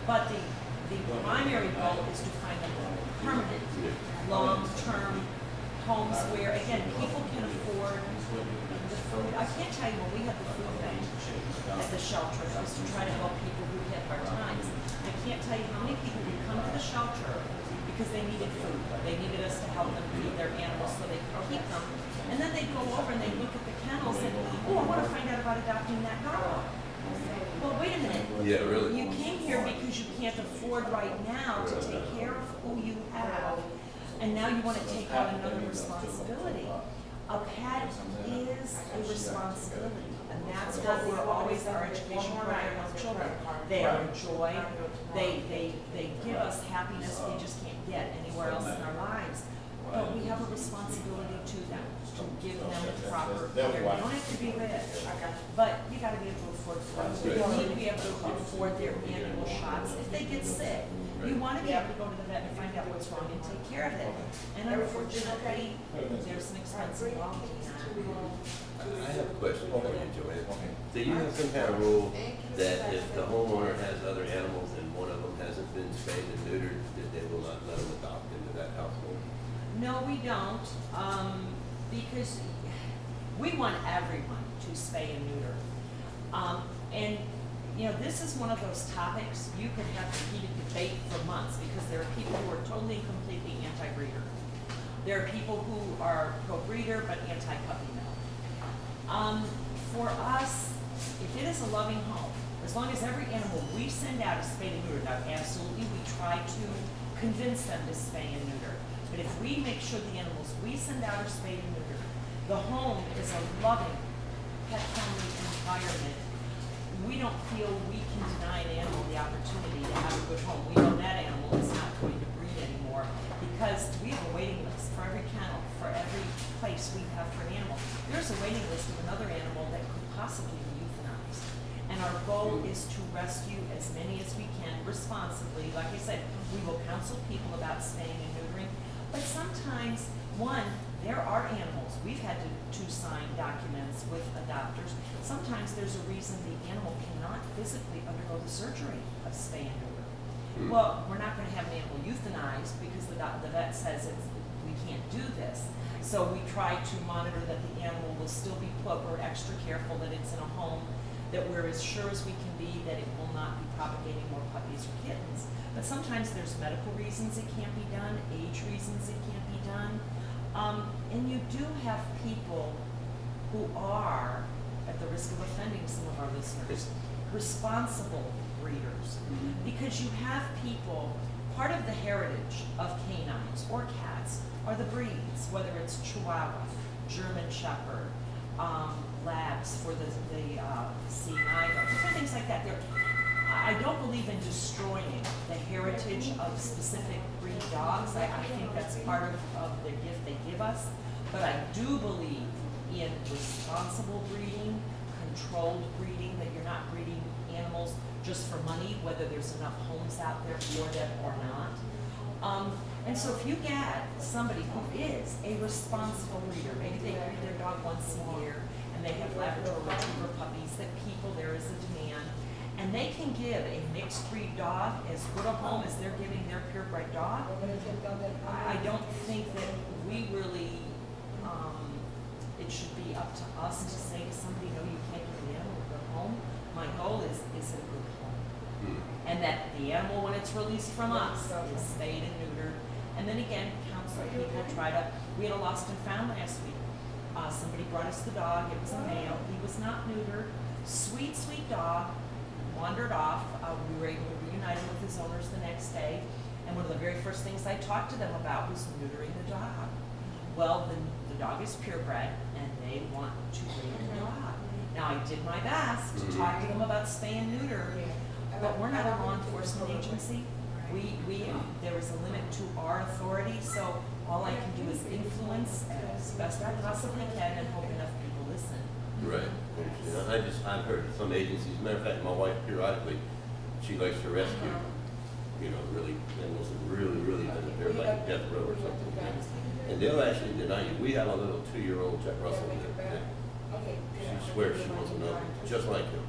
But the primary goal is to find them permanent, long-term homes where, again, people can afford the food. I can't tell you, when we had the food bank at the shelter, it was to try to help people who had hard times. I can't tell you how many people would come to the shelter because they needed food. They needed us to help them feed their animals so they could keep them. And then they'd go over and they'd look at the kennels and, oh, I want to find out about adopting that dog. Well, wait a minute. Yeah, really. You came here because you can't afford right now to take care of who you have, and now you want to take on another responsibility. A pet is a responsibility, and that's what we're always, our education program with children. They are a joy. They give us happiness we just can't get anywhere else in our lives. But we have a responsibility to them, to give them the proper care. You don't have to be rich, but you got to be able to afford food. You need to be able to afford their annual shots. If they get sick, you want to be able to go to the vet and find out what's wrong and take care of it. And unfortunately, there's an expense involved in that. I have a question for you, Joanne. Do you have some kind of rule that if the homeowner has other animals and one of them hasn't been spayed and neutered, that they will not let them adopt into that household? No, we don't, because we want everyone to spay and neuter. And, you know, this is one of those topics you could have a heated debate for months, because there are people who are totally and completely anti-breeder. There are people who are pro-breeder but anti-puppy mill. For us, if it is a loving home, as long as every animal we send out is spayed and neutered, now absolutely we try to convince them to spay and neuter. But if we make sure the animals we send out are spayed and neutered, the home is a loving, pet-friendly environment. We don't feel we can deny an animal the opportunity to have a good home. We know that animal is not going to breed anymore because we have a waiting list for every kennel, for every place we have for an animal. There's a waiting list of another animal that could possibly be euthanized. And our goal is to rescue as many as we can responsibly. Like I said, we will counsel people about spaying and neutering. But sometimes, one, there are animals. We've had to sign documents with adopters. Sometimes there's a reason the animal cannot physically undergo the surgery of spay and neuter. Well, we're not going to have an animal euthanized because the vet says we can't do this. So we try to monitor that the animal will still be put. We're extra careful that it's in a home that we're as sure as we can be that it will not be propagating more puppies or kittens. But sometimes there's medical reasons it can't be done, age reasons it can't be done. And you do have people who are, at the risk of offending some of our listeners, responsible breeders. Because you have people, part of the heritage of canines or cats are the breeds, whether it's Chihuahua, German Shepherd, labs for the C9, different things like that. I don't believe in destroying the heritage of specific breed dogs. I think that's part of the gift they give us. But I do believe in responsible breeding, controlled breeding, that you're not breeding animals just for money, whether there's enough homes out there for them or not. And so if you get somebody who is a responsible breeder, maybe they breed their dog once a year, and they have Labrador Retriever puppies, that there is a demand, and they can give a mixed breed dog as good a home as they're giving their purebred dog. I don't think that we really, it should be up to us to say to somebody, no, you can't give an animal a good home. My goal is a good home. And that the animal, when it's released from us, is spayed and neutered. And then again, counsel people we had a lost and found last week. Somebody brought us the dog, it was a male, he was not neutered, sweet, sweet dog, wandered off. We were able to reunite him with his owners the next day, and one of the very first things I talked to them about was neutering the dog. Well, the dog is purebred, and they want to breed the dog. Now, I did my best to talk to them about spay and neuter, but we're not a law enforcement agency. There is a limit to our authority, so all I can do is influence as best I possibly can and hope enough people listen. Right. You know, I've heard some agencies, matter of fact, my wife periodically, she likes to rescue, really animals that really they're like a death row or something. And they'll actually deny you. We have a little 2-year-old Jack Russell that she swears she wants another, just like him,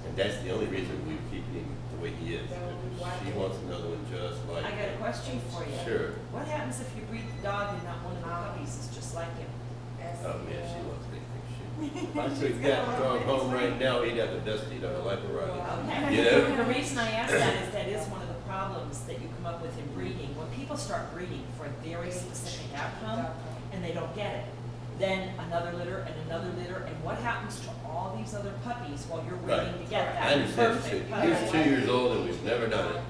And that's the only reason we keep him the way he is. She wants another one just like I got a him. question for you. Sure. What happens if you breed the dog and not one of the puppies is just like him? Oh man, she loves big things. If I took that dog home right now, he'd have the best he'd ever like a ride. Okay. You know? The reason I ask that is that is one of the problems that you come up with in breeding. When people start breeding for a very specific outcome and they don't get it, then another litter and another litter, and what happens to all these other puppies while you're waiting to get I that understand. perfect He puppy? was 2 years old and we've never done it.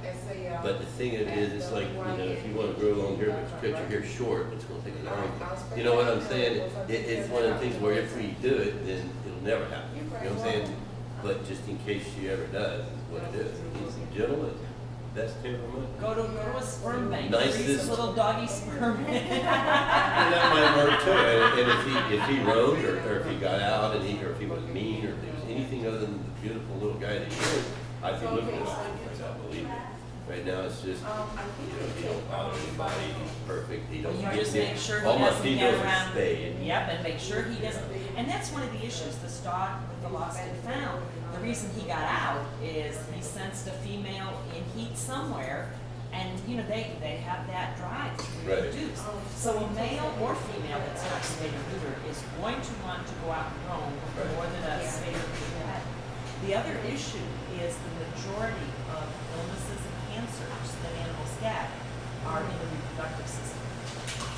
But the thing of it is, it's like, if you want to grow long hair, but you cut your hair short, it's going to take a long time. You know what I'm saying? It's one of the things where if we do it, then it'll never happen. You know what I'm saying? But just in case she ever does, is what it is. He's a gentleman. That's temperament. Go to a sperm bank, Nicest- freeze a little doggy sperm. And that might work too. And if he roamed, or if he got out, or if he was mean, or if he was anything other than the beautiful little guy that he is, I'd be looking at him like, I believe it. Right now, it's just, he don't bother anybody, he's perfect, he don't You get just sick. make sure he All my doesn't get females are around. spayed. Yep, and make sure he doesn't. And that's one of the issues, this dog with the lost and found. The reason he got out is he sensed a female in heat somewhere, and they have that drive to Right. reproduce. So a male or female that's not spayed or neutered is going to want to go out and roam more than a spayed or neutered pet. The other issue is the majority of illnesses and cancers that animals get are in the reproductive system.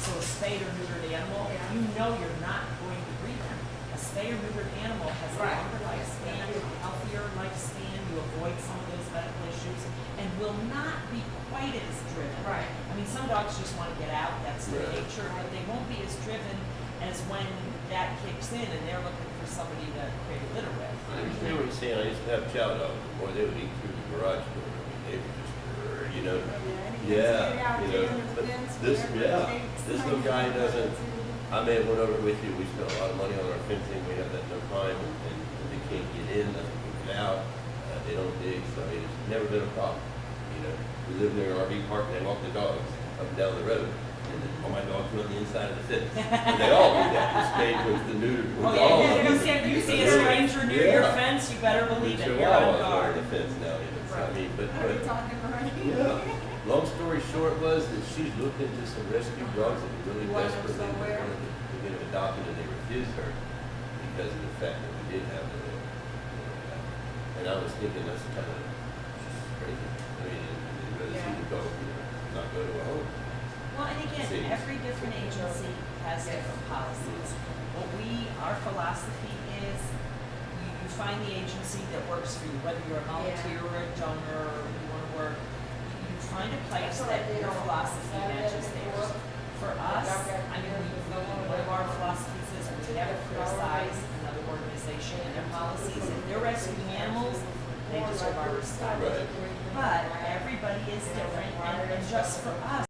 So a spayed or neutered animal, you're not going to breed them. A spayed or neutered animal has a longer lifespan, a healthier lifespan, you avoid some of those medical issues, and will not be quite as driven. Right. I mean, some dogs just want to get out, that's their Right. nature, but they won't be as driven as when that kicks in and they're looking for somebody to create a litter with. I understand what you're saying. I used to have chow dogs. Boy, they would eat through the garage door. I mean, they were just, But this little guy doesn't. I may have went over it with you. We spent a lot of money on our fencing. We have that no crime, and they can't get in. Nothing can get out. They don't dig, so it's never been a problem. We live near an RV park, and they walk the dogs up and down the road. And then all my dogs are on the inside of the fence. And they all do that. The spayed with the neutered. With Oh, all yeah, of them. you see a stranger near your Yeah. fence, you better believe it, The you're on Chihuahuas are guard. on the fence now. I mean, but Yeah. yeah. Long story short was that she's looked into some rescue dogs that were really desperately wanted to get them adopted, and they refused her because of the fact that we did have the and I was thinking that's kind of just crazy. I mean, you'd rather see the dog, not go to a home. Well, and again, Seems- every different agency has different policies. Our philosophy is, you find the agency that works for you, whether you're a volunteer or a donor, or you want to work, you find a place that your philosophy matches theirs. For us, one of our philosophies is we never criticize another organization and their policies. If they're rescuing animals, they deserve our respect. Right. But everybody is different, and just for us,